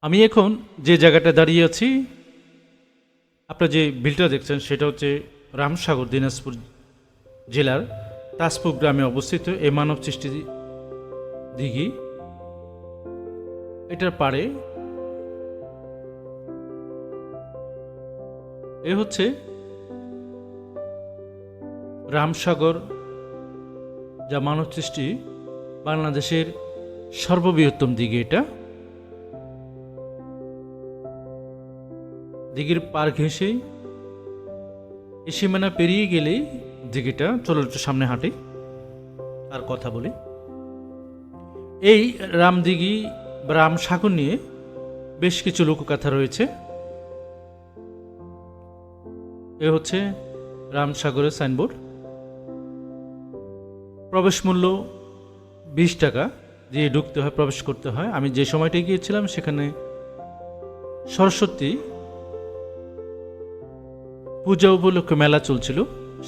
আমি এখন যে জায়গাটা দাঁড়িয়ে আছি, আপনারা যে বিলটা দেখছেন সেটা হচ্ছে রামসাগর দিনাজপুর জেলার তাজপুর গ্রামে অবস্থিত এই মানব সৃষ্টি দিঘি। এটার পাড়ে এ হচ্ছে রামসাগর, যা মানব সৃষ্টি বাংলাদেশের সর্ববৃহত্তম দিঘি। এটা দিঘির পার ঘেঁষেই এই সীমানা পেরিয়ে গেলেই দিঘিটা। চলো একটু সামনে হাঁটি আর কথা বলি। এই রামদিঘি বা রামসাগর নিয়ে বেশ কিছু লোককথা রয়েছে। এ হচ্ছে রামসাগরের সাইনবোর্ড। প্রবেশ মূল্য 20 টাকা দিয়ে ঢুকতে হয়, প্রবেশ করতে হয়। আমি যে সময়টায় গিয়েছিলাম সেখানে সরস্বতী পূজা উপলক্ষে মেলা চলছিল,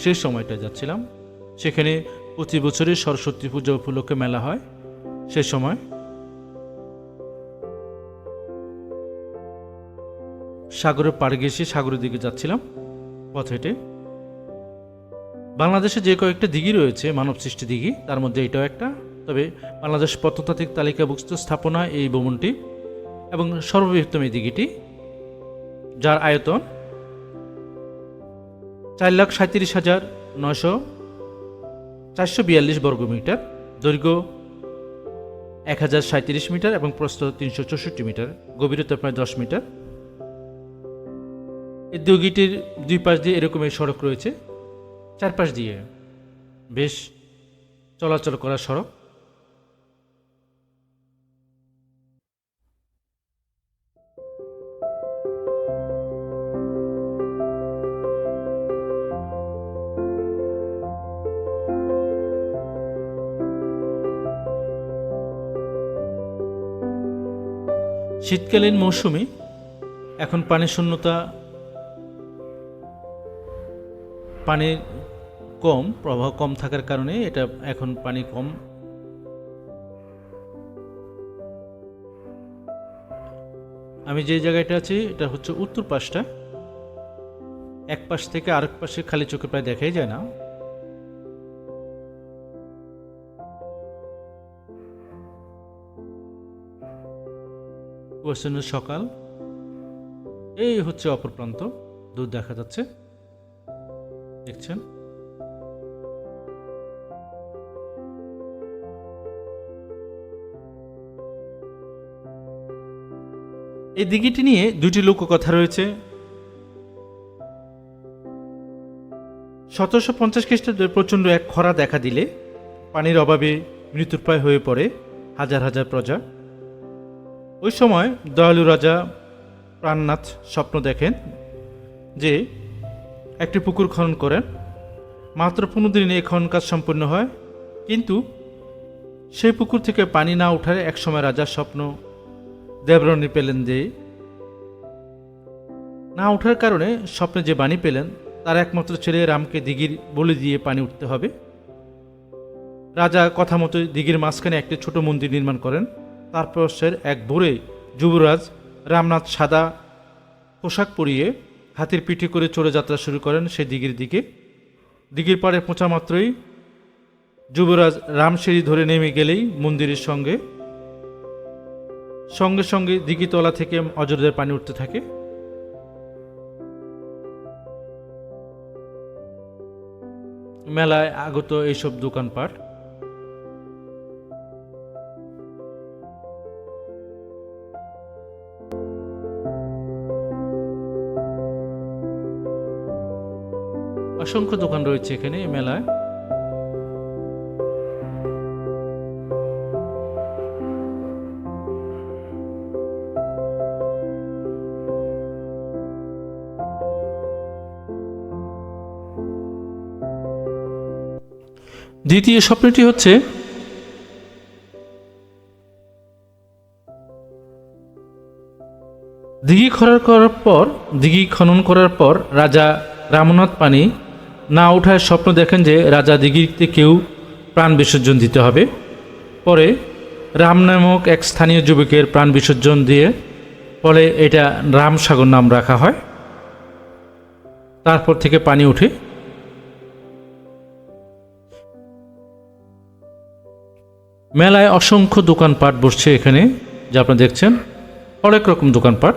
সেই সময়টা যাচ্ছিলাম। সেখানে প্রতি বছরই সরস্বতী পূজা উপলক্ষে মেলা হয়। সে সময় সাগরের পাড়ে গেছে, সাগরের দিকে যাচ্ছিলাম পথ হেঁটে। বাংলাদেশে যে কয়েকটা দিঘি রয়েছে মানব সৃষ্টি দিঘি, তার মধ্যে এটাও একটা। তবে বাংলাদেশ প্রত্নতাত্ত্বিক তালিকাভুক্ত স্থাপনা এই ভবনটি এবং সর্ববৃহত্তম এই দিঘিটি, যার আয়তন 4,37,442 বর্গমিটার, দৈর্ঘ্য 1037 মিটার এবং প্রস্থ 364 মিটার, গভীরতা প্রায় 10 মিটার। এই দিঘিটির দুই পাশ দিয়ে এরকম এই সড়ক রয়েছে, চারপাশ দিয়ে বেশ চলাচল করা সড়ক। শীতকালীন মৌসুমে এখন পানি শূন্যতা, পানির কম, প্রবাহ কম থাকার কারণে এটা এখন পানি কম। আমি যে জায়গাটা আছি এটা হচ্ছে উত্তর পাশটা। এক পাশ থেকে আরেক পাশে খালি চোখে প্রায় দেখাই যায় না। কুয়াশাচ্ছন্ন সকাল। এই হচ্ছে অপর প্রান্ত, দূর দেখা যাচ্ছে, দেখছেন। এই দিঘিটি নিয়ে দুটি লোককথা রয়েছে। 1750 খ্রিস্টাব্দে প্রচণ্ড এক খরা দেখা দিলে পানির অভাবে মৃত্যুপ্রায় হয়ে পড়ে হাজার হাজার প্রজা। ওই সময় দয়ালু রাজা প্রাণনাথ স্বপ্ন দেখেন যে একটি পুকুর খনন করেন। মাত্র 15 দিনে এই খনন কাজ সম্পন্ন হয়, কিন্তু সেই পুকুর থেকে পানি না ওঠায় একসময় রাজার স্বপ্ন দেবরণী পেলেন। যে না ওঠার কারণে স্বপ্নে যে বাণী পেলেন, তার একমাত্র ছেলে রামকে দিঘির বলি দিয়ে পানি উঠতে হবে। রাজা কথা মতো দিঘির মাঝখানে একটি ছোট মন্দির নির্মাণ করেন। তারপর এক ভোরে যুবরাজ রামনাথ সাদা পোশাক পরিয়ে হাতির পিঠে করে চড়ে যাত্রা শুরু করেন সেই দিঘির দিকে। দিঘির পাড়ে পৌঁছা মাত্রই যুবরাজ রামসিঁড়ি ধরে নেমে গেলেই মন্দিরের সঙ্গে সঙ্গে দিঘিতলা থেকে অজরদের পানি উঠতে থাকে। মেলায় আগত এইসব দোকানপাট। অসংখ্য দোকান রয়েছে এখানে মেলায়। দ্বিতীয় স্বপ্নটি হচ্ছে দিঘি খনন করার পর রাজা রামনাথ পানি না ওঠার স্বপ্ন দেখেন যে রাজা দিঘিতে কেউ প্রাণ বিসর্জন দিতে হবে। পরে রাম নামক এক স্থানীয় যুবকের প্রাণ বিসর্জন দিয়ে ফলে এটা রামসাগর নাম রাখা হয়। তারপর থেকে পানি উঠে। মেলায় অসংখ্য দোকানপাট বসছে এখানে, যা আপনারা দেখছেন, অনেক রকম দোকানপাট।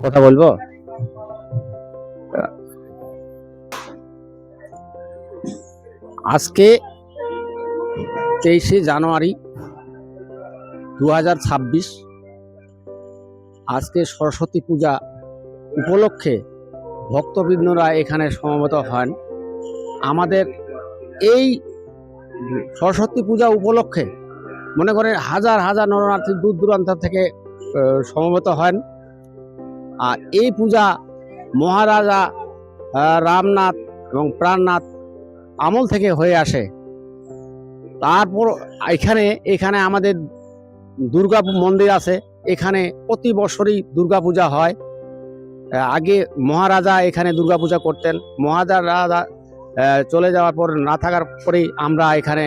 কথা বলবো। আজকে 23শে জানুয়ারি 2026, আজকে সরস্বতী পূজা উপলক্ষে ভক্তবৃন্দরা এখানে সমবেত হন। আমাদের এই সরস্বতী পূজা উপলক্ষে মনে করেন হাজার হাজার নরনার্থী দূর দূরান্ত থেকে সমবেত হন। আর এই পূজা মহারাজা রামনাথ এবং প্রাণনাথ আমল থেকে হয়ে আসে। তারপর এখানে আমাদের দুর্গা মন্দির আছে, এখানে প্রতি বছরই দুর্গা পূজা হয়। আগে মহারাজা এখানে দুর্গা পূজা করতেন, মহারাজা চলে যাওয়ার পর না থাকার পরেই আমরা এখানে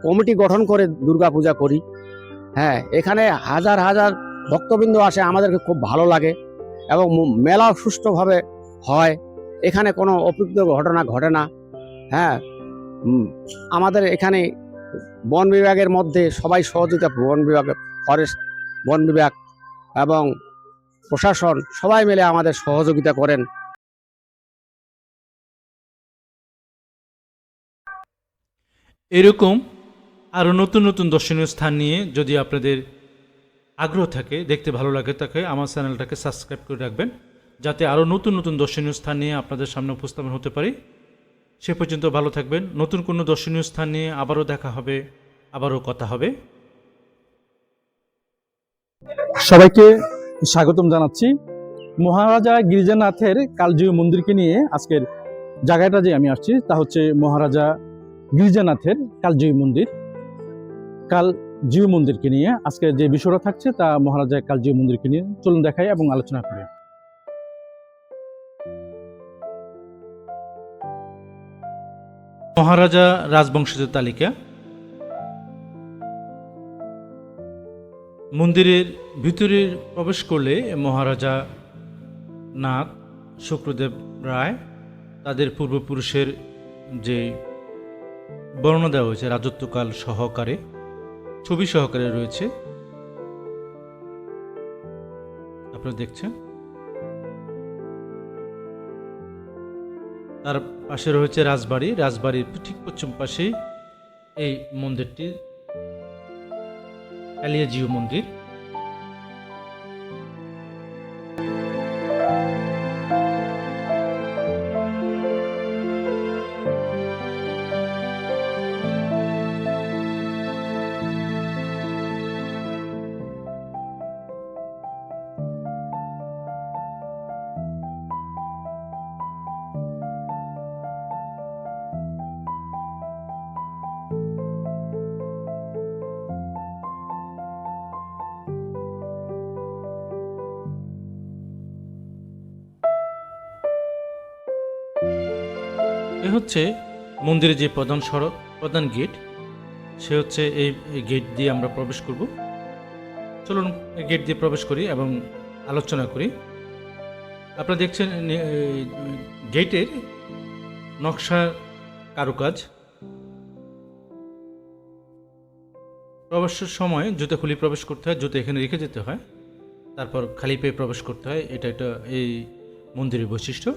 কমিটি গঠন করে দুর্গা পূজা করি। হ্যাঁ, এখানে হাজার হাজার ভক্তবৃন্দ আসে, আমাদেরকে খুব ভালো লাগে এবং মেলা সুষ্ঠুভাবে হয়। এখানে কোনো অপ্রীতিকর ঘটনা ঘটে না। হ্যাঁ, আমাদের এখানে বন বিভাগের মধ্যে সবাই সহযোগিতা, বন বিভাগ, ফরেস্ট, বন বিভাগ এবং প্রশাসন সবাই মিলে আমাদের সহযোগিতা করেন। এরকম আরও নতুন নতুন দর্শনীয় স্থান নিয়ে যদি আপনাদের আগ্রহ থাকে, দেখতে ভালো লাগে, তাকে আমার চ্যানেলটাকে সাবস্ক্রাইব করে রাখবেন, যাতে আরও নতুন নতুন দর্শনীয় স্থান নিয়ে আপনাদের সামনে উপস্থাপন হতে পারি। সে পর্যন্ত ভালো থাকবেন। নতুন কোনো দর্শনীয় স্থান নিয়ে আবারও দেখা হবে, আবারও কথা হবে। সবাইকে স্বাগতম জানাচ্ছি। মহারাজা গিরিজানাথের কালজয়ী মন্দিরকে নিয়ে আজকের জায়গাটা যে আমি আসছি তা হচ্ছে মহারাজা গিরিজানাথের কালজয়ী মন্দির। কালজয়ী মন্দিরকে নিয়ে আজকে যে বিষয়টা থাকছে তা মহারাজা কালজয়ী মন্দিরকে নিয়ে চলুন দেখাই এবং আলোচনা করি। মহারাজা রাজবংশীয় তালিকা। মন্দিরের ভিতরে প্রবেশ করলে মহারাজা নাথ শুক্রদেব রায় তাদের পূর্বপুরুষের যে বর্ণনা দেওয়া হয়েছে রাজত্বকাল সহকারে, ছবি সহকারে রয়েছে, আপনারা দেখছেন। তার পাশে রয়েছে রাজবাড়ি, রাজবাড়ির ঠিক পশ্চিম পাশেই এই মন্দিরটি, কালিয়াজিউ মন্দির। এ হচ্ছে মন্দিরের যে প্রধান সড়ক, প্রধান গেট, সে হচ্ছে এই গেট দিয়ে আমরা প্রবেশ করব। চলুন গেট দিয়ে প্রবেশ করি এবং আলোচনা করি। আপনারা দেখছেন গেটের নকশা কারুকাজ। প্রবেশের সময় জুতো খুলে প্রবেশ করতে হয়, জুতো এখানে রেখে যেতে হয়, তারপর খালি পেয়ে প্রবেশ করতে হয়। এটা এই মন্দিরের বৈশিষ্ট্য।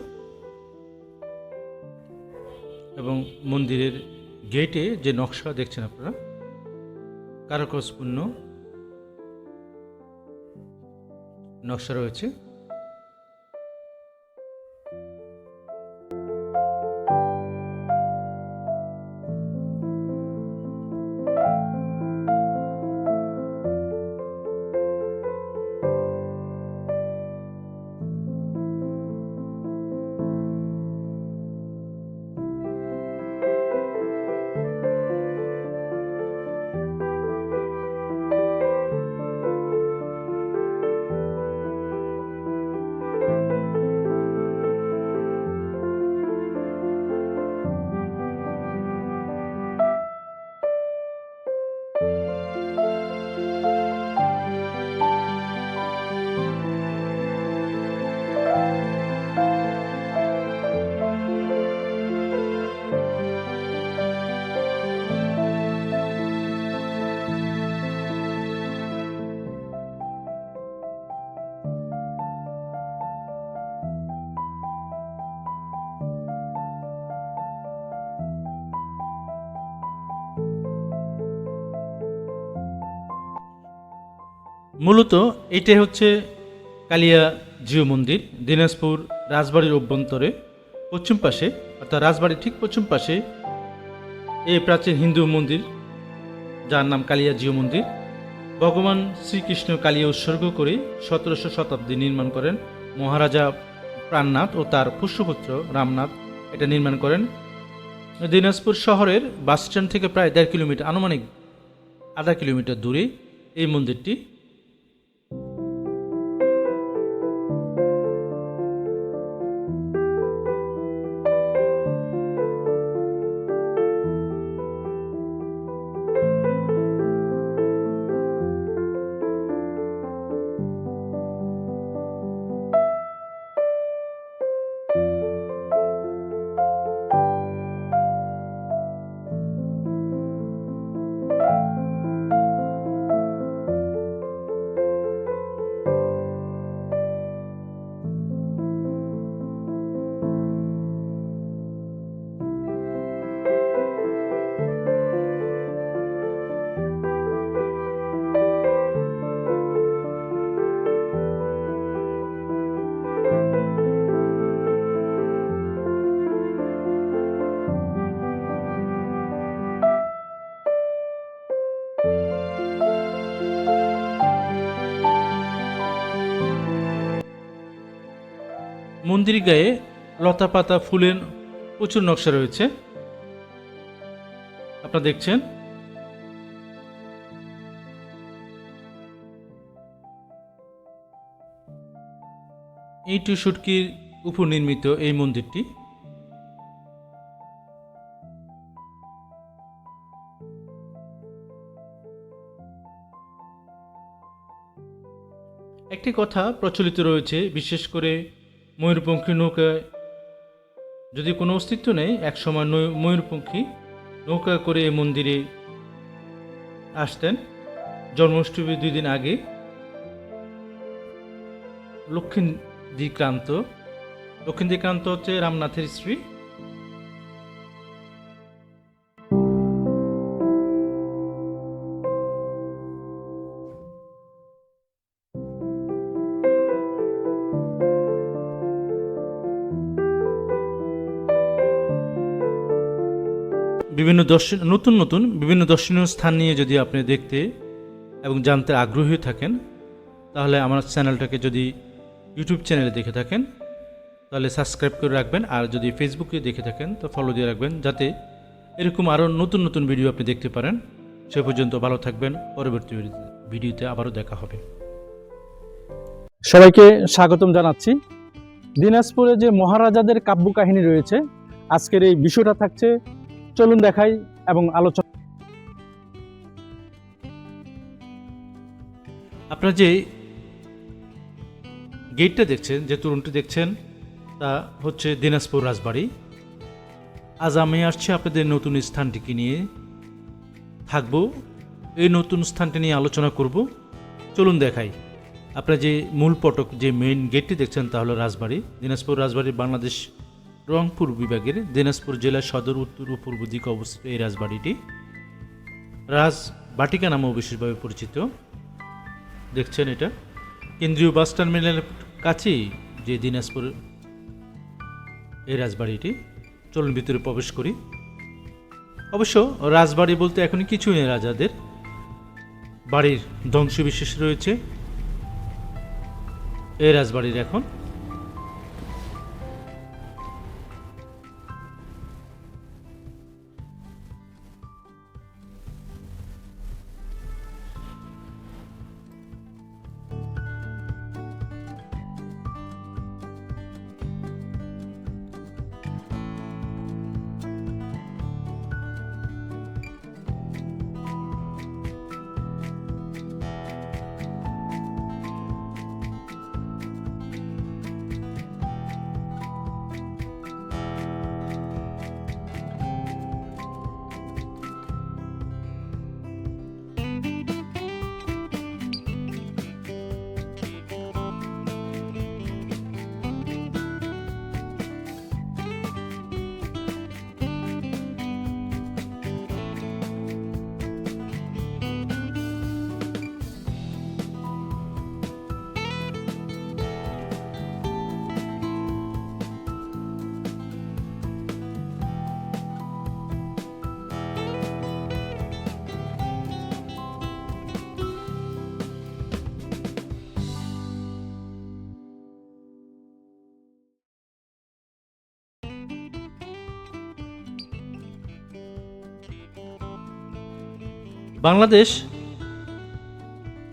এবং মন্দিরের গেটে যে নকশা দেখছেন আপনারা, কারুকাজপূর্ণ নকশা রয়েছে। মূলত এইটাই হচ্ছে কালিয়া জিউ মন্দির, দিনাজপুর রাজবাড়ির অভ্যন্তরে পশ্চিম পাশে, অর্থাৎ রাজবাড়ির ঠিক পশ্চিম পাশে এই প্রাচীন হিন্দু মন্দির, যার নাম কালিয়া জিউ মন্দির। ভগবান শ্রীকৃষ্ণ কালিয়া উৎসর্গ করে 1700 শতাব্দী নির্মাণ করেন মহারাজা প্রাণনাথ ও তার পুষ্যপুত্র রামনাথ এটা নির্মাণ করেন। দিনাজপুর শহরের বাসস্ট্যান্ড থেকে প্রায় 1.5 কিলোমিটার, আনুমানিক আধা কিলোমিটার দূরে এই মন্দিরটি। মন্দির গায়ে লতা পাতা ফুলের প্রচুর নকশা রয়েছে, আপনারা দেখছেন। ইট ও শুটকির উপর নির্মিত এই মন্দিরটি। একটি কথা প্রচলিত রয়েছে, বিশেষ করে ময়ূরপঙ্খী নৌকায় যদি কোনো অস্তিত্ব নেই, একসময় ময়ূরপঙ্খী নৌকা করে এই মন্দিরে আসতেন জন্মাষ্টমীর 2 দিন আগে। লক্ষ্মীদিক্রান্ত হচ্ছে রামনাথের স্ত্রী। নতুন বিভিন্ন দর্শনীয় স্থান নিয়ে যদি আপনি দেখতে এবং জানতে আগ্রহী থাকেন, তাহলে আমার চ্যানেলটাকে যদি ইউটিউব চ্যানেলে দেখে থাকেন তাহলে সাবস্ক্রাইব করে রাখবেন, আর যদি ফেসবুকে দেখে থাকেন তো ফলো দিয়ে রাখবেন, যাতে এরকম আরও নতুন ভিডিও আপনি দেখতে পারেন। সে পর্যন্ত ভালো থাকবেন, পরবর্তী ভিডিওতে আবারও দেখা হবে। সবাইকে স্বাগতম জানাচ্ছি। দিনাজপুরে যে মহারাজাদের কাব্য কাহিনী রয়েছে, আজকের এই বিষয়টা থাকছে, চলুন দেখাই এবং আলোচনা। আপনারা যে গেটটা দেখছেন, যে তোরণটি দেখছেন, তা হচ্ছে দিনাজপুর রাজবাড়ি। আজ আমি আসছি আপনাদের নতুন স্থানটিকে নিয়ে থাকবো, এই নতুন স্থানটি নিয়ে আলোচনা করব। চলুন দেখাই। আপনারা যে মূল ফটক, যে মেইন গেটটি দেখছেন, তা হলো রাজবাড়ি। দিনাজপুর রাজবাড়ি বাংলাদেশ রংপুর বিভাগের দিনাজপুর জেলার সদর উত্তর ও পূর্ব দিকে অবস্থিত এই রাজবাড়িটি রাজবাটিকা নামেও বিশেষভাবে পরিচিত। দেখছেন, এটা কেন্দ্রীয় বাস টার্মিনালের কাছেই যে দিনাজপুর এই রাজবাড়িটি। চলুন ভিতরে প্রবেশ করি। অবশ্য রাজবাড়ি বলতে এখন কিছুই নেই, রাজাদের বাড়ির ধ্বংসবিশেষ রয়েছে এই রাজবাড়ির এখন। বাংলাদেশ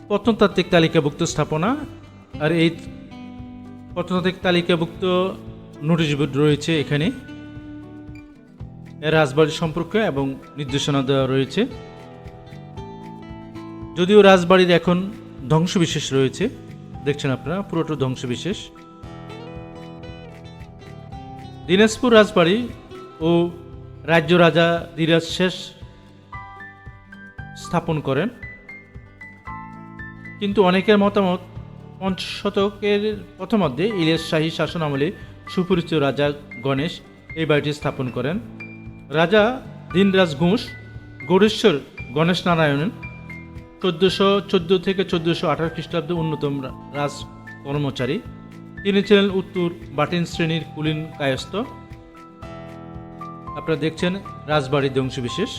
প্রত্নতাত্ত্বিক তালিকাভুক্ত স্থাপনা, আর এই প্রত্নতাত্ত্বিক তালিকাভুক্ত নোটিশ বোর্ড রয়েছে এখানে। এর রাজবাড়ির সম্পর্কে এবং নির্দেশনা দেওয়া রয়েছে। যদিও রাজবাড়ির এখন ধ্বংসবিশেষ রয়েছে, দেখছেন আপনারা পুরোটা ধ্বংসবিশেষ। দিনাজপুর রাজবাড়ি ও রাজ্য রাজা ধীরাজ শেষ স্থাপন করেন, কিন্তু অনেকের মতামত ৫০ শতকের প্রথমার্ধে ইলিয়াস শাহী শাসন আমলে সুপরিচিত রাজা গণেশ এই বাড়িটি স্থাপন করেন। রাজা দীনরাজ ঘোষ গৌড়েশ্বর গণেশ নারায়ণ 1414 থেকে 1418 খ্রিস্টাব্দে অন্যতম রাজ কর্মচারী। তিনি ছিলেন উত্তর বাটিন শ্রেণীর কুলীন কায়স্থ। আপনারা দেখছেন রাজবাড়ির ধ্বংসবিশেষ।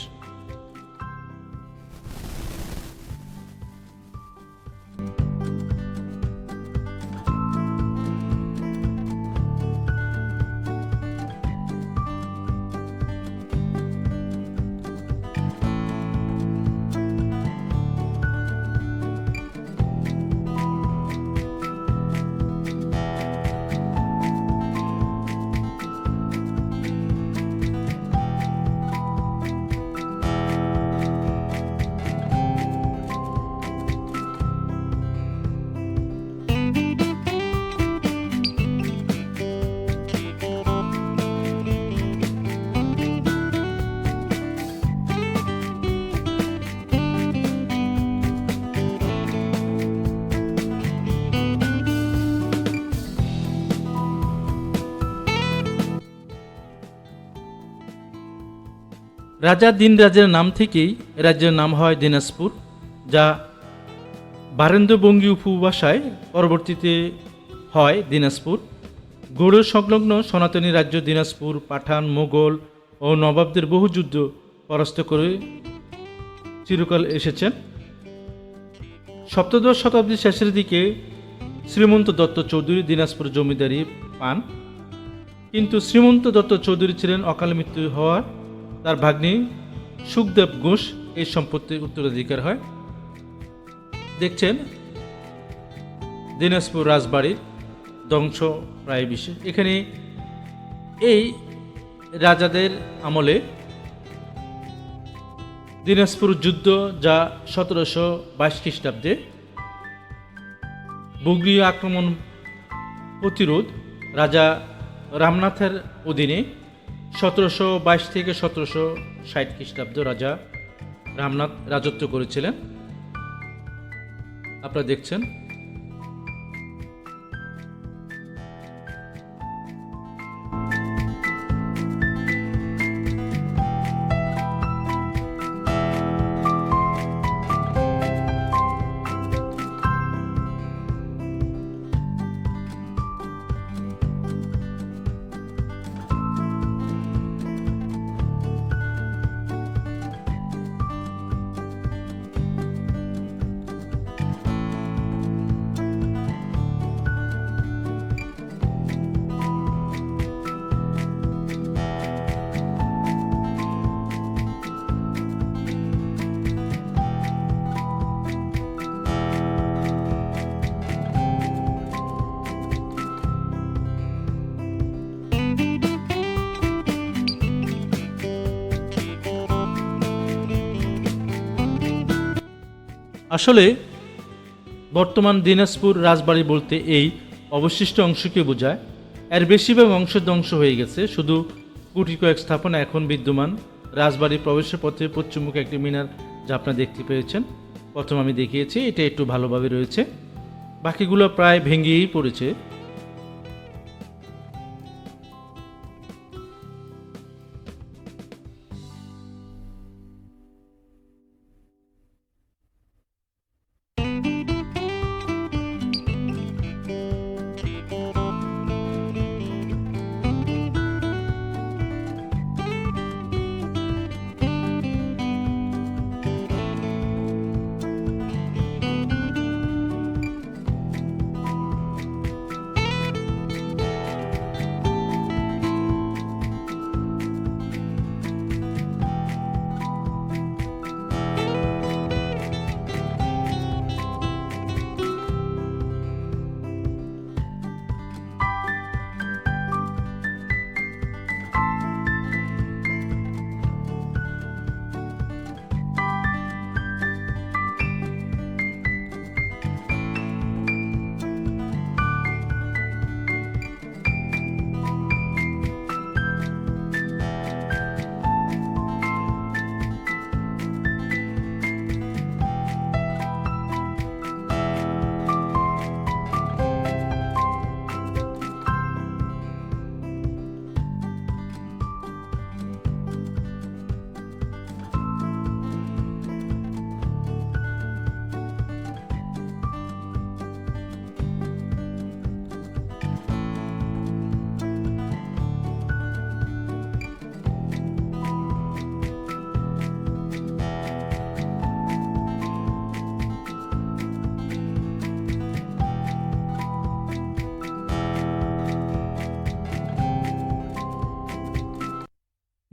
রাজা দিনরাজের নাম থেকেই রাজ্যের নাম হয় দিনাজপুর, যা বারেন্দ্রবঙ্গী উপভাষায় পরবর্তীতে হয় দিনাজপুর। গৌড় সংলগ্ন সনাতনী রাজ্য দিনাজপুর পাঠান, মোগল ও নবাবদের বহু যুদ্ধ পরাস্ত করে চিরকাল এসেছেন। সপ্তদশ শতাব্দীর শেষের দিকে শ্রীমন্ত দত্ত চৌধুরী দিনাজপুর জমিদারি পান, কিন্তু শ্রীমন্ত দত্ত চৌধুরী ছিলেন অকালে মৃত্যু হওয়ার তার ভাগ্নি সুখদেব ঘোষ এই সম্পত্তির উত্তরাধিকার হয়। দেখছেন দিনাজপুর রাজবাড়ির ধ্বংস প্রায় বিশেষ। এখানে এই রাজাদের আমলে দিনাজপুর যুদ্ধ, যা 1722 খ্রিস্টাব্দে বঙ্গীয় আক্রমণ প্রতিরোধ রাজা রামনাথের অধীনে 1722 থেকে 1760 খ্রিস্টাব্দ রাজা রামনাথ রাজত্ব করেছিলেন। আপনারা দেখছেন আসলে বর্তমান দিনাজপুর রাজবাড়ি বলতে এই অবশিষ্ট অংশকে বোঝায়। এর বেশিরভাগ অংশ ধ্বংস হয়ে গেছে, শুধু গুটি কয়েক স্থাপনা এখন বিদ্যমান। রাজবাড়ির প্রবেশের পথে পশ্চিমমুখে একটি মিনার, যা আপনারা দেখতে পেয়েছেন, প্রথম আমি দেখিয়েছি, এটা একটু ভালোভাবে রয়েছে, বাকিগুলো প্রায় ভেঙেই পড়েছে।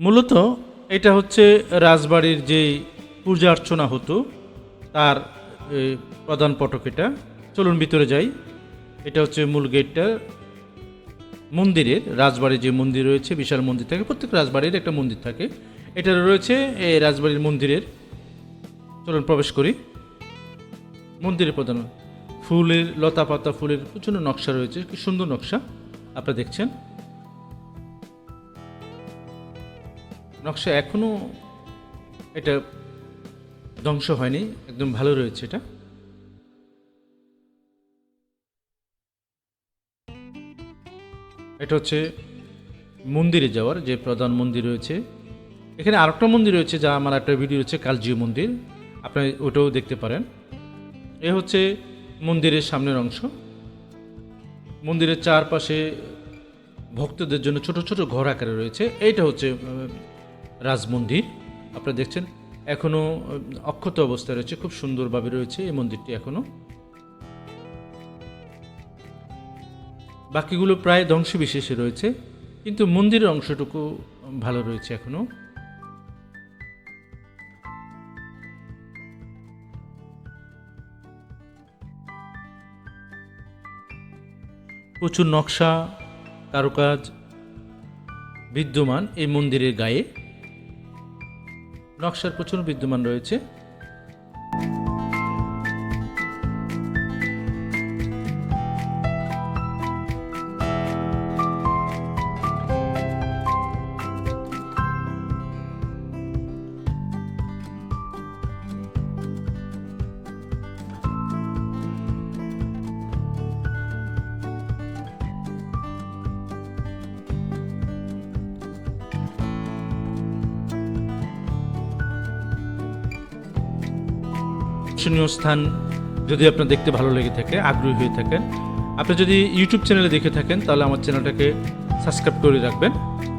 মূলত এটা হচ্ছে রাজবাড়ির যে পূজা অর্চনা হতো তার প্রধান ফটক। এটা চলুন ভিতরে যাই। এটা হচ্ছে মূল গেটটা মন্দিরের। রাজবাড়ির যে মন্দির রয়েছে, বিশাল মন্দির থাকে, প্রত্যেক রাজবাড়ির একটা মন্দির থাকে, এটা রয়েছে এই রাজবাড়ির মন্দিরের। চলুন প্রবেশ করি। মন্দিরের প্রধান ফুলের, লতা পাতা ফুলের প্রচুর নকশা রয়েছে, কি সুন্দর নকশা আপনারা দেখছেন। নকশা এখনো এটা ধ্বংস হয়নি, একদম ভালো রয়েছে এটা। এটা হচ্ছে মন্দিরে যাওয়ার যে প্রধান মন্দির রয়েছে, এখানে আরেকটা মন্দির রয়েছে, যা আমার একটা ভিডিও রয়েছে, কালজিউ মন্দির, আপনারা ওটাও দেখতে পারেন। এ হচ্ছে মন্দিরের সামনের অংশ। মন্দিরের চারপাশে ভক্তদের জন্য ছোট ছোট ঘর আকারে রয়েছে। এইটা হচ্ছে রাজমন্দির, আপনারা দেখছেন এখনও অক্ষত অবস্থায় রয়েছে, খুব সুন্দরভাবে রয়েছে এই মন্দিরটি এখনও। বাকিগুলো প্রায় ধ্বংসবিশেষে রয়েছে, কিন্তু মন্দিরের অংশটুকু ভালো রয়েছে এখনও। প্রচুর নকশা কারুকাজ বিদ্যমান এই মন্দিরের গায়ে, নকশার প্রচুর বিদ্যমান রয়েছে। দর্শনীয় স্থান যদি আপনার দেখতে ভালো লেগে থাকে, আগ্রহী হয়ে থাকেন, আপনি যদি ইউটিউব চ্যানেলে দেখে থাকেন তাহলে আমার চ্যানেলটাকে সাবস্ক্রাইব করে রাখবেন।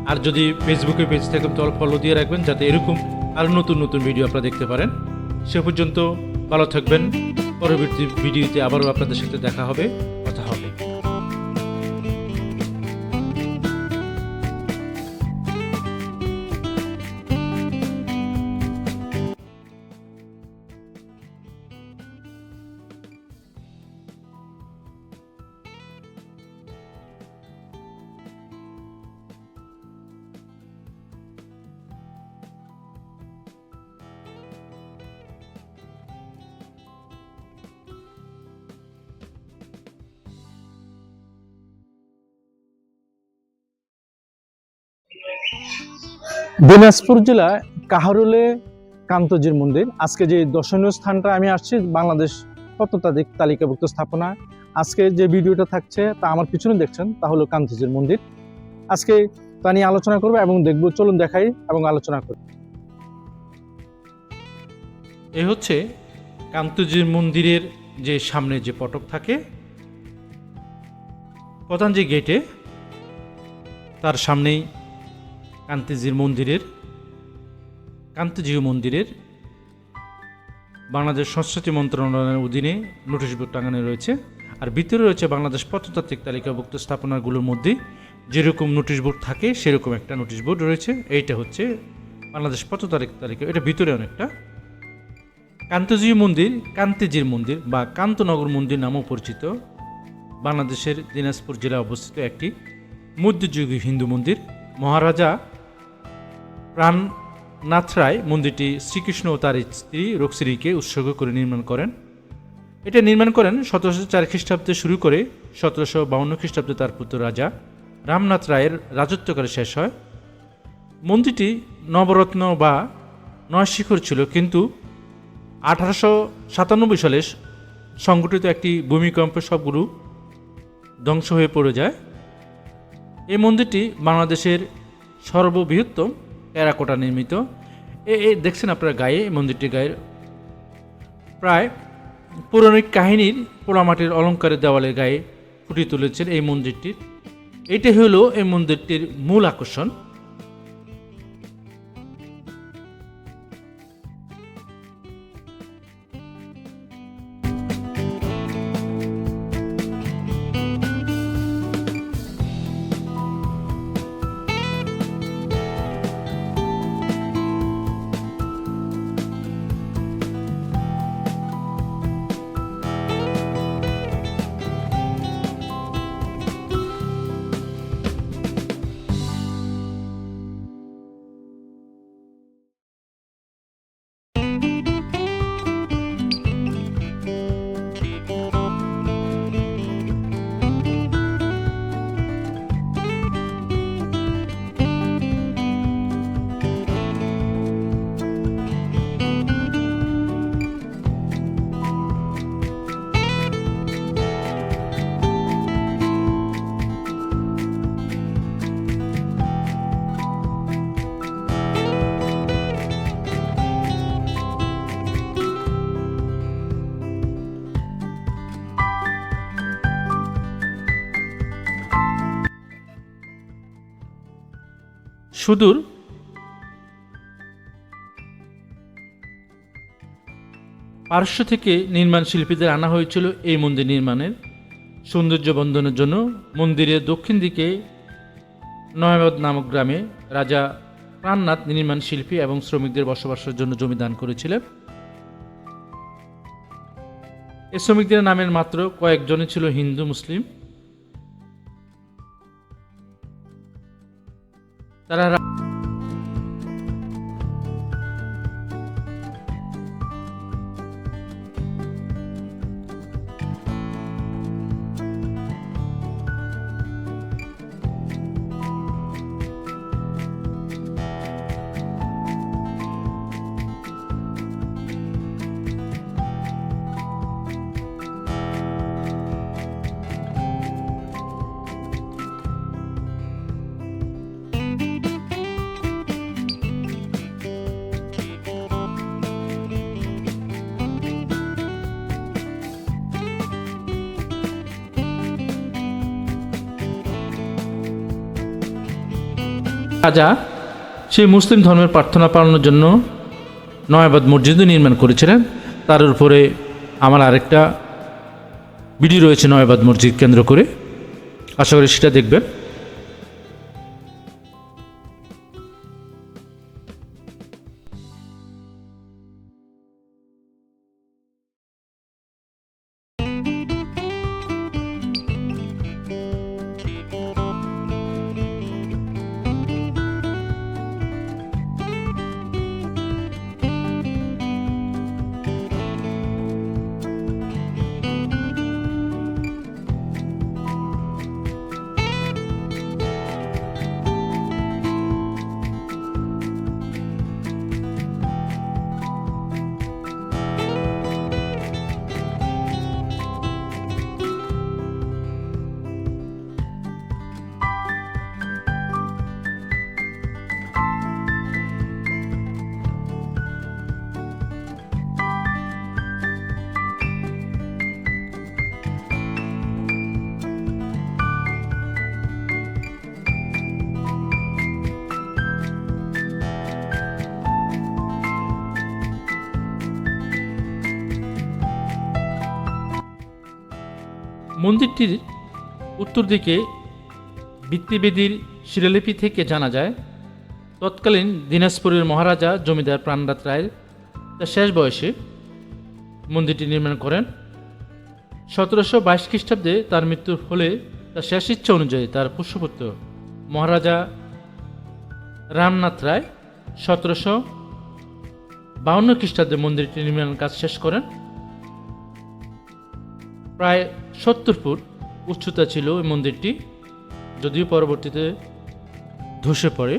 আর যদি ফেসবুকে পেজ থাকেন তাহলে ফলো দিয়ে রাখবেন, যাতে এরকম আরও নতুন নতুন ভিডিও আপনারা দেখতে পারেন। সে পর্যন্ত ভালো থাকবেন। পরবর্তী ভিডিওতে আবারও আপনাদের সাথে দেখা হবে, কথা হবে। দিনাজপুর জেলা কাহারোলে কান্তজির মন্দির। আজকে যে দর্শনীয় স্থানটা আমি আসছি, বাংলাদেশ প্রত্নতাত্ত্বিক তালিকাভুক্ত স্থাপনা। আজকে যে ভিডিওটা থাকছে তা আমার পিছনে দেখছেন, তা হলো কান্তজির মন্দির। আজকে তা নিয়ে আলোচনা করবো এবং দেখবো, চলুন দেখাই এবং আলোচনা করি। এ হচ্ছে কান্তজির মন্দিরের যে সামনে যে ফটক থাকে, প্রধান যে গেটে, তার সামনেই কান্তজিউ মন্দিরের বাংলাদেশ সংস্কৃতি মন্ত্রণালয়ের অধীনে নোটিশ বোর্ড টাঙানো রয়েছে। আর ভিতরে রয়েছে বাংলাদেশ প্রত্নতাত্ত্বিক তালিকাভুক্ত স্থাপনাগুলোর মধ্যে যেরকম নোটিশ বোর্ড থাকে সেরকম একটা নোটিশ বোর্ড রয়েছে। এইটা হচ্ছে বাংলাদেশ প্রত্নতাত্ত্বিক তালিকা, এটা ভিতরে অনেকটা। কান্তজিউ মন্দির কান্তিজির মন্দির বা কান্তনগর মন্দির নামেও পরিচিত। বাংলাদেশের দিনাজপুর জেলায় অবস্থিত একটি মধ্যযুগীয় হিন্দু মন্দির। মহারাজা প্রাণনাথ রায় মন্দিরটি শ্রীকৃষ্ণ ও তার স্ত্রী রক্সিরীকে উৎসর্গ করে নির্মাণ করেন। এটা নির্মাণ করেন 1704 খ্রিস্টাব্দে শুরু করে 1752 খ্রিস্টাব্দে তার পুত্র রাজা রামনাথ রায়ের রাজত্বকালে শেষ হয়। মন্দিরটি নবরত্ন বা 9 শিখর ছিল, কিন্তু 1897 সালে সংঘটিত একটি ভূমিকম্পে সবগুলো ধ্বংস হয়ে পড়ে যায়। এই মন্দিরটি বাংলাদেশের সর্ববৃহত্তম টেরাকোটা নির্মিত। দেখছেন আপনারা গায়ে, মন্দিরটির গায়ে প্রায় পৌরাণিক কাহিনীর পোড়ামাটির অলঙ্কারের দেওয়ালের গায়ে ফুটিয়ে তুলেছেন এই মন্দিরটির। এটাই হলো এই মন্দিরটির মূল আকর্ষণ। সুদূর পারস্য থেকে নির্মাণ শিল্পীদের আনা হয়েছিল এই মন্দির নির্মাণের সৌন্দর্য বর্ধনের জন্য। মন্দিরের দক্ষিণ দিকে নয়াবাদ নামক গ্রামে রাজা প্রাণনাথ নির্মাণ শিল্পী এবং শ্রমিকদের বসবাসের জন্য জমি দান করেছিলেন। এই শ্রমিকদের নামের মাত্র কয়েকজনই ছিল হিন্দু মুসলিম। তারা রাজা সেই মুসলিম ধর্মের প্রার্থনা পালনের জন্য নয়াবাদ মসজিদও নির্মাণ করেছিলেন। তার উপরে আমার আরেকটা ভিডিও রয়েছে নয়াবাদ মসজিদ কেন্দ্র করে, আশা করি সেটা দেখবেন। মন্দিরটির উত্তর দিকে ভিত্তিবেদির শিলালিপি থেকে জানা যায় তৎকালীন দিনাজপুরের মহারাজা জমিদার প্রাণনাথ রায় তার শেষ বয়সে মন্দিরটি নির্মাণ করেন। 1722 খ্রিস্টাব্দে তার মৃত্যুর ফলে তার শেষ ইচ্ছা অনুযায়ী তার পুষ্যপুত্র মহারাজা রামনাথ রায় 1752 খ্রিস্টাব্দে মন্দিরটি নির্মাণের কাজ শেষ করেন। প্রায় 70 ফুট উচ্চতা ছিল এই মন্দিরটি, যদিও পরবর্তীতে ধসে পড়ে।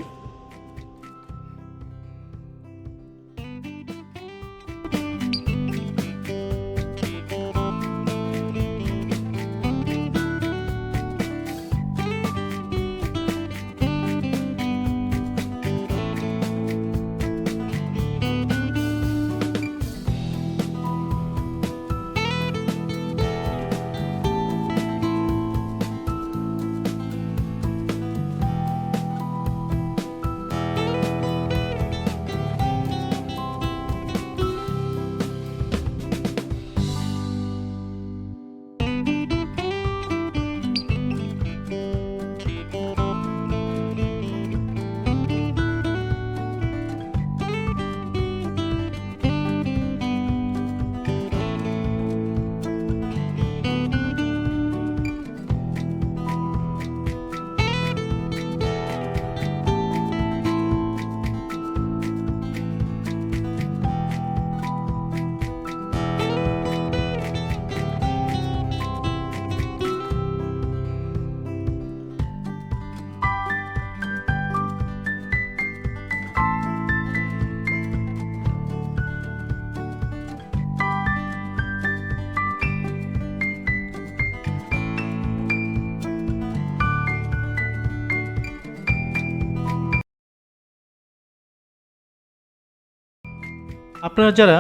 আপনারা যারা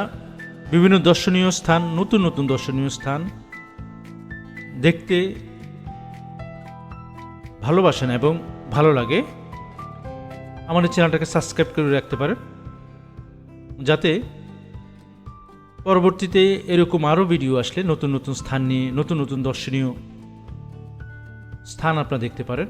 বিভিন্ন দর্শনীয় স্থান, নতুন নতুন দর্শনীয় স্থান দেখতে ভালোবাসেন এবং ভালো লাগে, আমাদের চ্যানেলটাকে সাবস্ক্রাইব করে রাখতে পারেন, যাতে পরবর্তীতে এরকম আরও ভিডিও আসলে নতুন নতুন স্থান নিয়ে নতুন নতুন দর্শনীয় স্থান আপনারা দেখতে পারেন।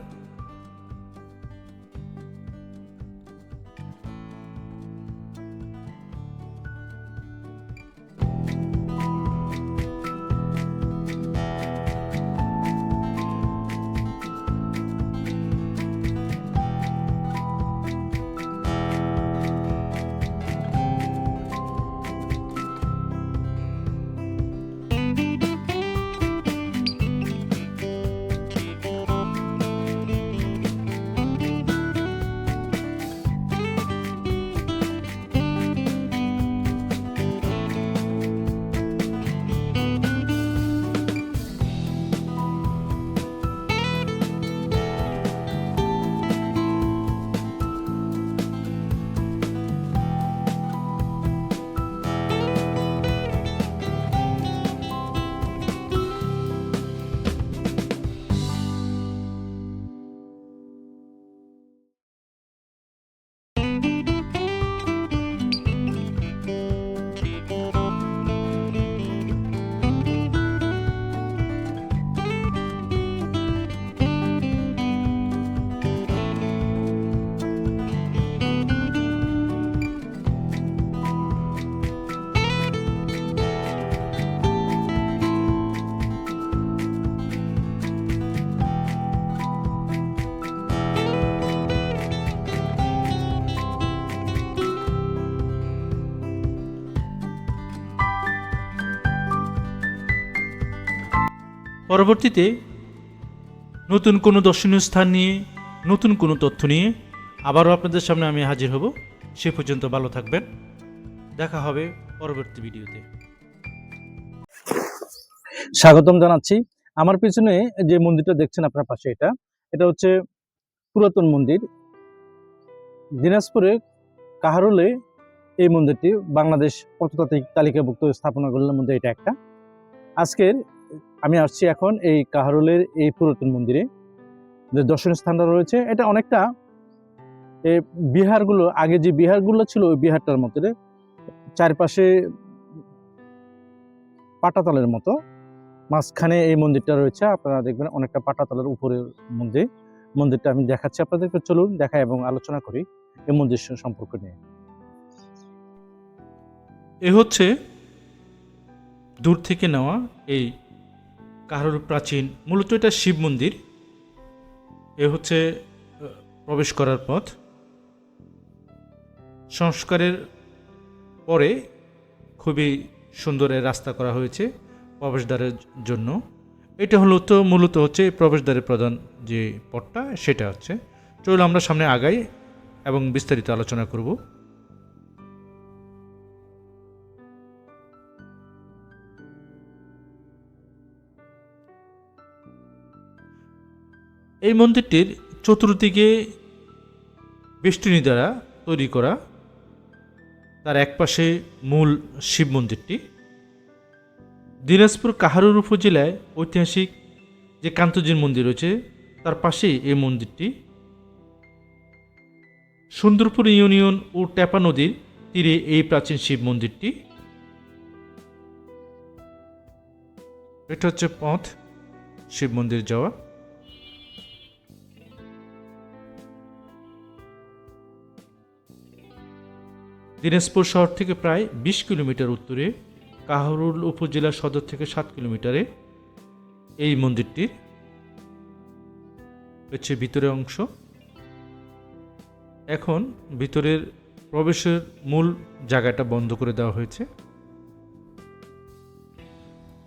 পরবর্তীতে নতুন কোনো দর্শনীয় স্থান নিয়ে নতুন কোনো তথ্য নিয়ে আবারও আপনাদের সামনে আমি হাজির হব। সে পর্যন্ত ভালো থাকবেন, দেখা হবে পরবর্তী ভিডিওতে। স্বাগতম জানাচ্ছি। আমার পিছনে যে মন্দিরটা দেখছেন আপনার পাশে, এটা হচ্ছে পুরাতন মন্দির। দিনাজপুরে কাহারোলে এই মন্দিরটি বাংলাদেশ প্রত্নতাত্ত্বিক তালিকাভুক্ত স্থাপনাগুলোর মধ্যে এটা একটা। আজকের আমি আসছি এখন এই কাহারোলের এই পুরাতন মন্দিরে। যে দর্শনীয় স্থানটা রয়েছে এটা অনেকটা এই বিহারগুলো, আগে যে বিহারগুলো ছিল ওই বিহারটার মতো, চারপাশে পাটাতলের মতো, মাঝখানে এই মন্দিরটা রয়েছে। আপনারা দেখবেন অনেকটা পাটাতলের উপরের মন্দিরটা আমি দেখাচ্ছি আপনাদেরকে। চলুন দেখাই এবং আলোচনা করি এই মন্দির সম্পর্ক নিয়ে। এ হচ্ছে দূর থেকে নেওয়া এই কাহারোল প্রাচীন, মূলত এটা শিব মন্দির। এ হচ্ছে প্রবেশ করার পথ। সংস্কারের পরে খুবই সুন্দর রাস্তা করা হয়েছে প্রবেশদ্বারের জন্য। এটা হলো তো মূলত হচ্ছে প্রবেশদ্বারের প্রধান যে পথটা, সেটা হচ্ছে। চলুন আমরা সামনে আগাই এবং বিস্তারিত আলোচনা করব। এই মন্দিরটির চতুর্দিকে বেষ্টনী দ্বারা তৈরি করা। তার একপাশে মূল শিব মন্দিরটি। দিনাজপুর কাহারোল উপজেলায় ঐতিহাসিক যে কান্তজির মন্দির রয়েছে তার পাশেই এই মন্দিরটি। সুন্দরপুর ইউনিয়ন ও টেপা নদীর তীরে এই প্রাচীন শিব মন্দিরটি। এটা হচ্ছে পথ শিব মন্দির যাওয়া। দিনাজপুর শহর থেকে প্রায় 20 কিলোমিটার উত্তরে, কাহারোল উপজেলা সদর থেকে 7 কিলোমিটারে এই মন্দিরটির হচ্ছে ভিতরের অংশ। এখন ভিতরের প্রবেশের মূল জায়গাটা বন্ধ করে দেওয়া হয়েছে।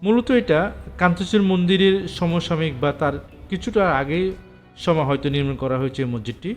মূলত এটা কান্তজির মন্দিরের সমসাময়িক বা তার কিছুটা আগে সময় হয়তো নির্মাণ করা হয়েছে এই মসজিদটি।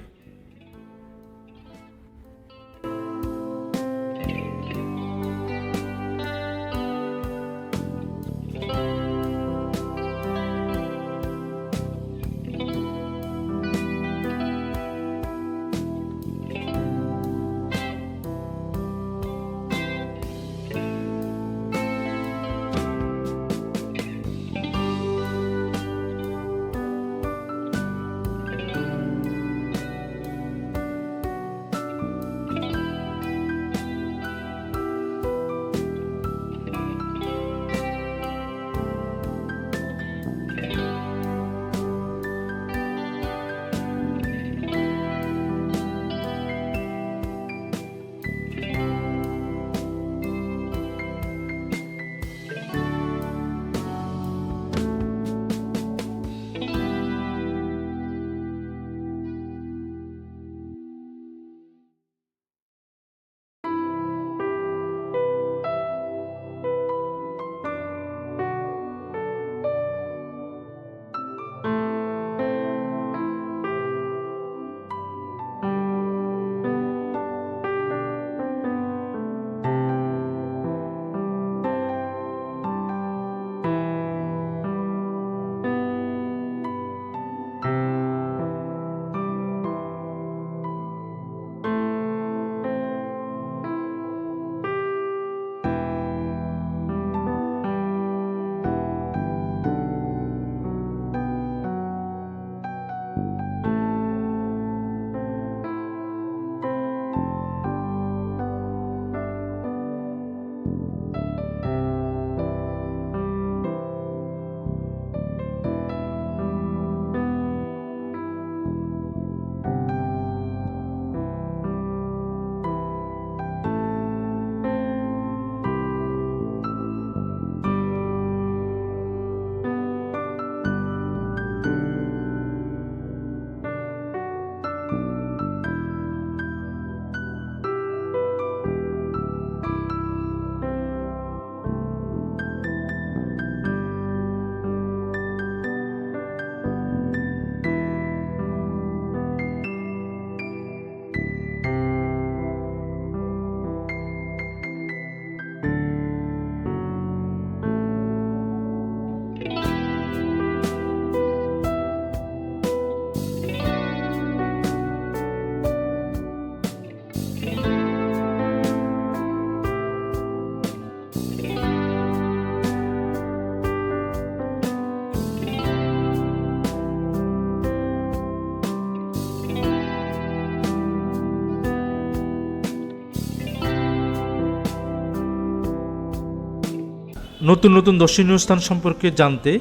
নতুন নতুন দর্শনীয় স্থান সম্পর্কে জানতে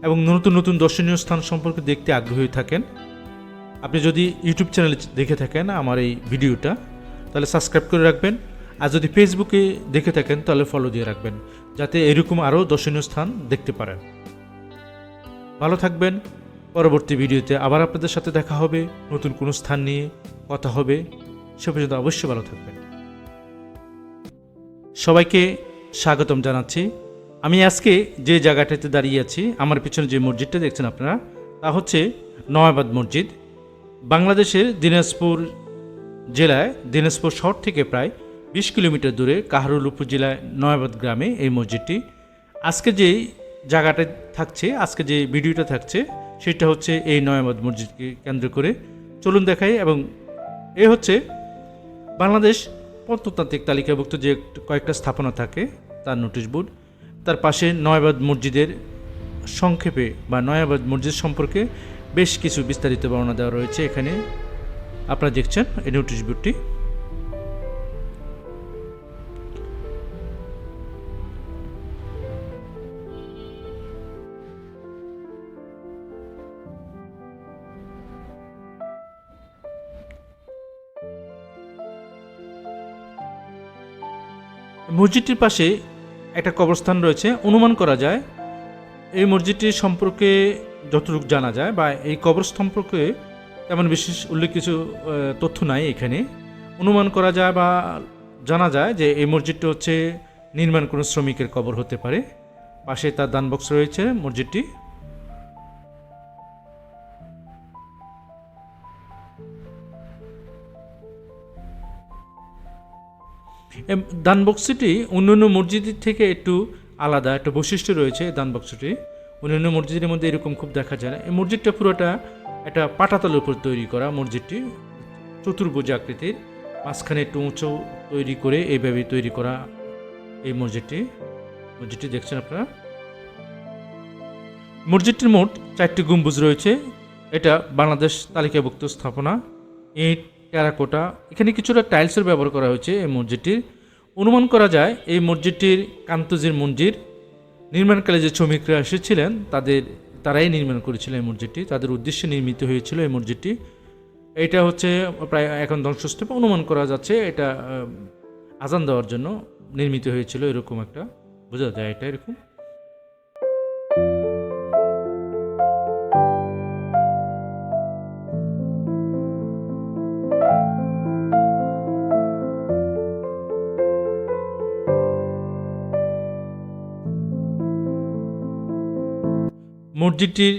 এবং নতুন নতুন দর্শনীয় স্থান সম্পর্কে দেখতে আগ্রহী থাকেন, আপনি যদি ইউটিউব চ্যানেলে দেখে থাকেন আমার এই ভিডিওটা, তাহলে সাবস্ক্রাইব করে রাখবেন। আর যদি ফেসবুকে দেখে থাকেন তাহলে ফলো দিয়ে রাখবেন, যাতে এরকম আরও দর্শনীয় স্থান দেখতে পারেন। ভালো থাকবেন। পরবর্তী ভিডিওতে আবার আপনাদের সাথে দেখা হবে, নতুন কোনো স্থান নিয়ে কথা হবে। সে পর্যন্ত অবশ্যই ভালো থাকবেন। সবাইকে স্বাগতম জানাচ্ছি। আমি আজকে যে জায়গাটাতে দাঁড়িয়ে আছি, আমার পিছনে যে মসজিদটা দেখছেন আপনারা, তা হচ্ছে নয়াবাদ মসজিদ। বাংলাদেশের দিনাজপুর জেলায় দিনাজপুর শহর থেকে প্রায় 20 কিলোমিটার দূরে কাহারোল উপজেলায় নয়াবাদ গ্রামে এই মসজিদটি। আজকে যে জায়গাটা থাকছে, আজকে যে ভিডিওটা থাকছে, সেটা হচ্ছে এই নয়াবাদ মসজিদকে কেন্দ্র করে। চলুন দেখাই। এবং এ হচ্ছে বাংলাদেশ প্রত্নতাত্ত্বিক তালিকাভুক্ত যে কয়েকটা স্থাপনা থাকে তার নোটিশ বোর্ড। তার পাশে নয়াবাদ মসজিদের সংক্ষেপে বা নয়াবাদ মসজিদ সম্পর্কে বেশ কিছু বিস্তারিত বর্ণনা দেওয়া রয়েছে এখানে। আপনারা দেখছেন এই নোটিশ বোর্ডটি। মসজিদটির পাশে একটা কবরস্থান রয়েছে। অনুমান করা যায় এই মসজিদটির সম্পর্কে যতটুকু জানা যায়, বা এই কবর সম্পর্কে তেমন বিশেষ উল্লেখ কিছু তথ্য নাই এখানে। অনুমান করা যায় বা জানা যায় যে এই মসজিদটি হচ্ছে নির্মাণ কোনো শ্রমিকের কবর হতে পারে। পাশে তার দান বক্স রয়েছে মসজিদটি। দান বক্সটি অন্যান্য মসজিদের থেকে একটু আলাদা, একটা বৈশিষ্ট্য রয়েছে এই দান বক্সটি। অন্যান্য মসজিদের মধ্যে এরকম খুব দেখা যায় না। এই মসজিদটা পুরোটা একটা পাটাতলের উপর তৈরি করা মসজিদটি, চতুর্ভুজ আকৃতির, মাঝখানে একটু উঁচু তৈরি করে এইভাবে তৈরি করা এই মসজিদটি দেখছেন আপনারা। মসজিদটির মোট 4টি গম্বুজ রয়েছে। এটা বাংলাদেশ তালিকাভুক্ত স্থাপনা। ইট, টেরাকোটা, এখানে কিছুটা টাইলসের ব্যবহার করা হয়েছে এই মসজিদটির। অনুমান করা যায় এই মসজিদটির কান্তজির মঞ্জির নির্মাণকালে যে শ্রমিকরা এসেছিলেন তারাই নির্মাণ করেছিলেন এই মসজিদটি। তাদের উদ্দেশ্যে নির্মিত হয়েছিল এই মসজিদটি। এটা হচ্ছে প্রায় এখন ধ্বংসস্তূপ। অনুমান করা যাচ্ছে এটা আজান দেওয়ার জন্য নির্মিত হয়েছিল, এরকম একটা বোঝা যায় এটা এরকম। মসজিদটির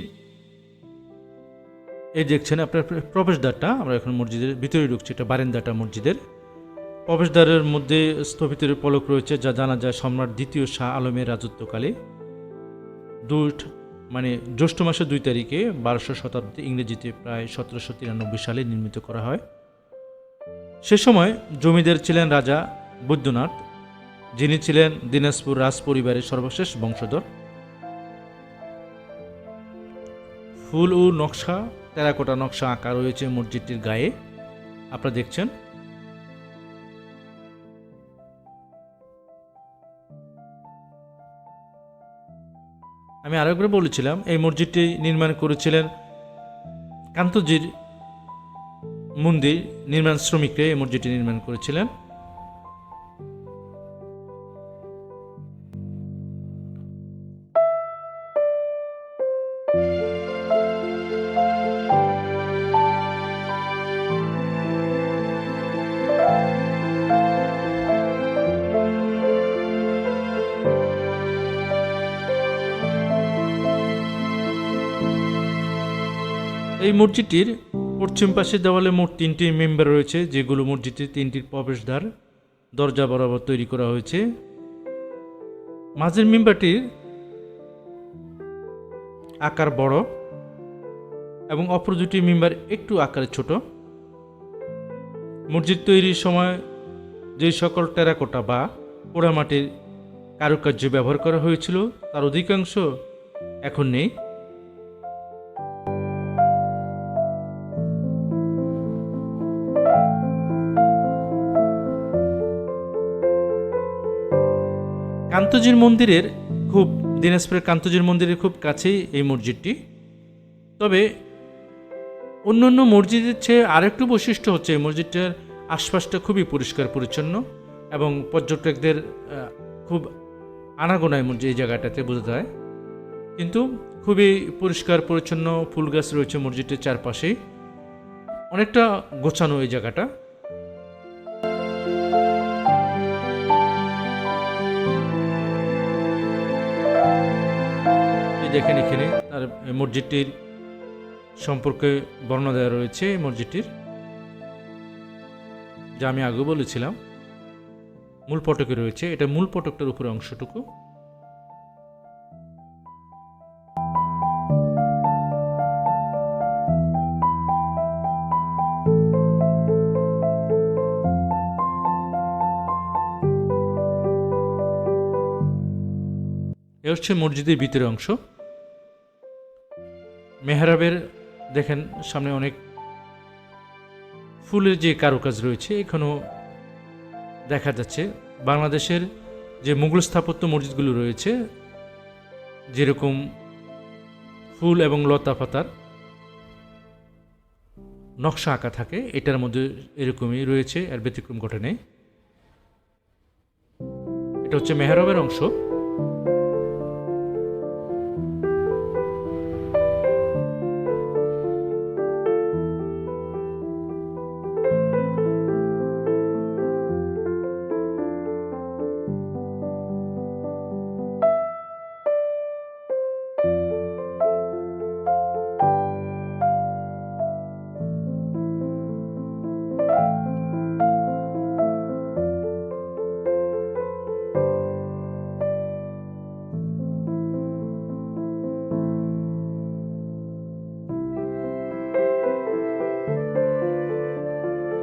এই দেখছেন আপনার প্রবেশদ্বারটা। আমরা এখন মসজিদের ভিতরে ঢুকছি। এটা বারান্দাটা মসজিদের। প্রবেশদ্বারের মধ্যে স্থপিত ফলক রয়েছে, যা জানা যায় সম্রাট দ্বিতীয় শাহ আলমের রাজত্বকালে জ্যৈষ্ঠ মাসের 2 তারিখে 1200 শতাব্দী, ইংরেজিতে প্রায় 1793 সালে নির্মিত করা হয়। সে সময় জমিদার ছিলেন রাজা বৈদ্যনাথ, যিনি ছিলেন দিনাজপুর রাজ পরিবারের সর্বশেষ বংশধর। ফুল ও নকশা, টেরাকোটা নকশা আঁকা রয়েছে মসজিদটির গায়ে, আপনারা দেখছেন। আমি আরেকবার বলেছিলাম এই মসজিদটি নির্মাণ করেছিলেন কান্তজির মন্দির নির্মাণ শ্রমিকরা এই মসজিদটি নির্মাণ করেছিলেন। এই মসজিদটির পশ্চিম পাশের দেওয়ালে মোট 3টি মেম্বার রয়েছে, যেগুলো মসজিদটির 3টি প্রবেশদ্বার দরজা বরাবর তৈরি করা হয়েছে। মাঝের মেম্বারটির আকার বড় এবং অপর 2টি মেম্বার একটু আকারে ছোট। মসজিদ তৈরির সময় যে সকল টেরাকোটা বা পোড়ামাটির কারুকার্য ব্যবহার করা হয়েছিল তার অধিকাংশ এখন নেই। কান্তজির মন্দিরের খুব দিনাজপুরের কান্তজির মন্দিরের খুব কাছেই এই মসজিদটি। তবে অন্য অন্য মসজিদের চেয়ে আরেকটু বৈশিষ্ট্য হচ্ছে এই মসজিদটার আশপাশটা খুবই পরিষ্কার পরিচ্ছন্ন এবং পর্যটকদের খুব আনাগোনায় এই জায়গাটাতে বোঝা যায়। কিন্তু খুবই পরিষ্কার পরিচ্ছন্ন, ফুল গাছ রয়েছে মসজিদের চারপাশেই, অনেকটা গোছানো এই জায়গাটা। এই দেখেন এখানে তার মসজিদটির সম্পর্কে বর্ণনা দেওয়া রয়েছে। এই মসজিদটির, যা আমি আগে বলেছিলাম, মূল ফটকে রয়েছে। এটা মূল ফটকটার উপরে অংশটুকু। এ হচ্ছে মসজিদের ভিতরের অংশ। মেহরাবের দেখেন সামনে অনেক ফুলের যে কারুকাজ রয়েছে এখানেও দেখা যাচ্ছে। বাংলাদেশের যে মুঘল স্থাপত্য মসজিদগুলো রয়েছে, যেরকম ফুল এবং লতা পাতার নকশা আঁকা থাকে, এটার মধ্যে এরকমই রয়েছে, আর ব্যতিক্রম ঘটে নেই। এটা হচ্ছে মেহরাবের অংশ।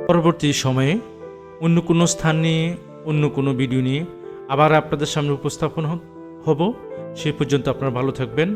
পরবর্তী সময়ে অন্য কোনো স্থান নিয়ে, অন্য কোনো ভিডিও নিয়ে আবার আপনাদের সামনে উপস্থাপন হব। সে পর্যন্ত আপনারা ভালো থাকবেন।